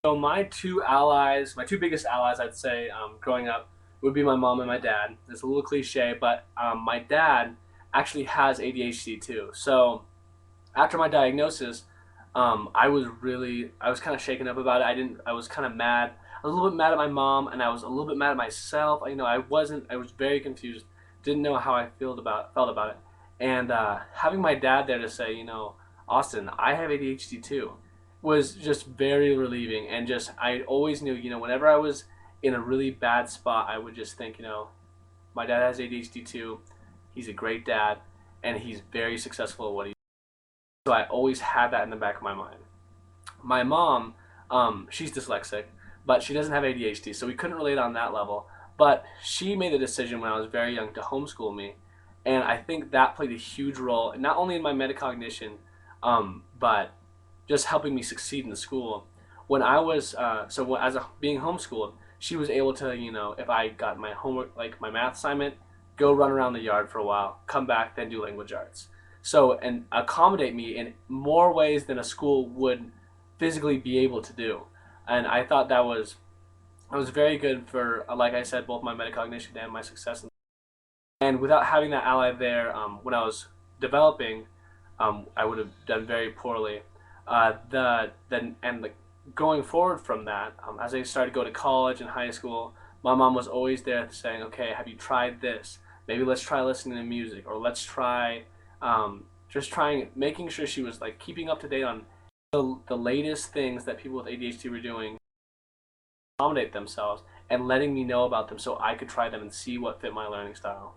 So my two allies, my two biggest allies, I'd say, growing up, would be my mom and my dad. It's a little cliche, but my dad actually has ADHD too. So after my diagnosis, I was kind of shaken up about it. I was kind of mad. I was a little bit mad at my mom, and I was a little bit mad at myself. I was very confused. Didn't know how I felt about it. And having my dad there to say, Austin, I have ADHD too, was just very relieving. And just, I always knew, whenever I was in a really bad spot, I would just think, my dad has ADHD too. He's a great dad, and he's very successful at what he. So I always had that in the back of my mind. My mom, she's dyslexic, but she doesn't have ADHD, so we couldn't relate on that level. But she made the decision when I was very young to homeschool me, and I think that played a huge role, not only in my metacognition, but just helping me succeed in school. When I was being homeschooled, she was able to, if I got my homework, like my math assignment, go run around the yard for a while, come back, then do language arts. So, and accommodate me in more ways than a school would physically be able to do. And I was very good for, like I said, both my metacognition and my success. And without having that ally there, when I was developing, I would have done very poorly. Going forward from that, as I started to go to college and high school, my mom was always there saying, "Okay, have you tried this? Maybe let's try listening to music, or let's try just trying, making sure she was like keeping up to date on the latest things that people with ADHD were doing, accommodate themselves, and letting me know about them so I could try them and see what fit my learning style."